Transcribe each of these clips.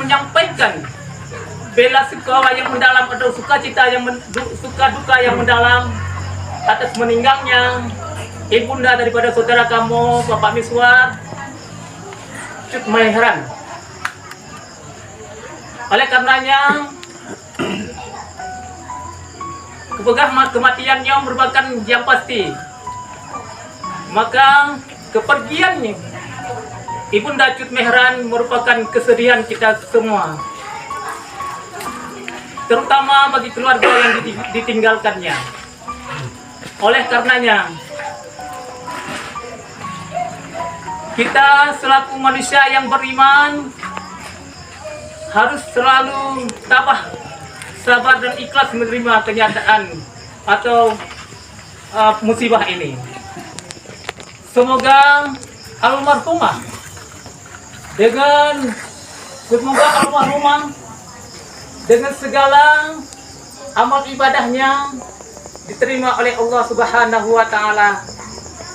menyampaikan bela sungkawa yang mendalam atau sukacita yang suka duka yang mendalam atas meninggalnya ibunda daripada saudara kamu Bapak Miswar Cut Mehran. Oleh karenanya kematiannya merupakan yang pasti, maka kepergiannya Ibunda Cut Mehran merupakan kesedihan kita semua, terutama bagi keluarga yang ditinggalkannya. Oleh karenanya kita selaku manusia yang beriman harus selalu tabah, sabar dan ikhlas menerima kenyataan atau musibah ini. Semoga almarhumah dengan segala amal ibadahnya diterima oleh Allah Subhanahu wa taala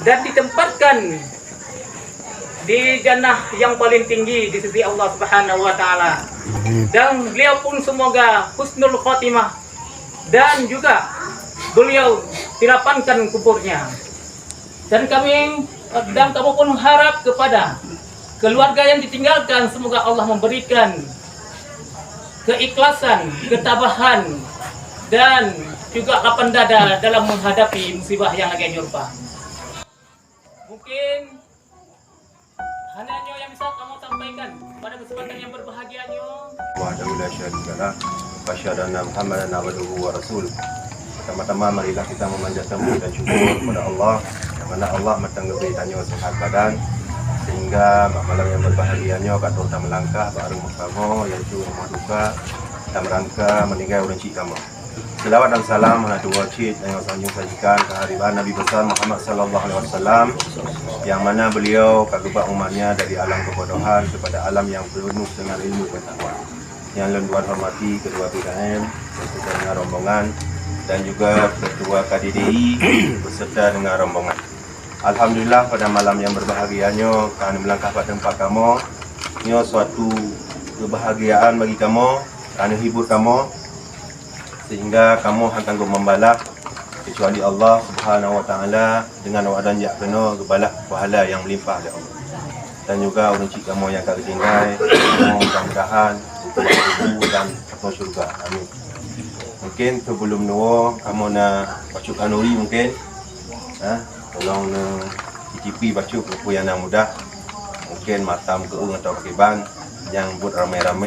dan ditempatkan di jannah yang paling tinggi di sisi Allah Subhanahu wa taala. Dan beliau pun semoga husnul khotimah dan juga beliau dilapangkan kuburnya. Dan kami pun harap kepada keluarga yang ditinggalkan, semoga Allah memberikan keikhlasan, ketabahan, dan juga lapang dada dalam menghadapi musibah yang akan nyurpa. Mungkin hanya yang bisa kamu sampaikan pada kesempatan yang berbahagia nyo. Wahdahu la syarikalah wa asyhadu anna Muhammadan abduhu wa rasuluh. Pertama-tama marilah kita memanjatkan puji dan syukur kepada Allah, yang mana Allah memberikannya sehat badan sehingga malam yang berbahagianya kata utama melangkah bareng bersama yaitu rumah duka dalam rangka meninggal orang cik kamu. Selawat dan salam hadirat wajib yang sanjung sajikan kehadiran Nabi besar Muhammad sallallahu alaihi wasallam, yang mana beliau kagubah umatnya dari alam kebodohan kepada alam yang penuh dengan ilmu pengetahuan. Yang lenduan hormati kedua BKM beserta dengan rombongan dan juga ketua KDDI beserta dengan rombongan. Alhamdulillah pada malam yang berbahagianya kami melangkah pada tempat kamu. Ini suatu kebahagiaan bagi kamu, kami hibur kamu sehingga kamu akan membalas kecuali Allah Subhanahu wa taala dengan wadan jak kena gebalak pahala yang melimpah dari Allah. Dan juga orang cik kamu yang akan tinggal, mudah-mudahan ibu dan masuk syurga. Amin. Mungkin sebelum nuwo kamu nak baca kanuri mungkin. Tolong cicipi baca buku yang mudah. Mungkin matam keung atau pakai ban yang buat ramai-ramai.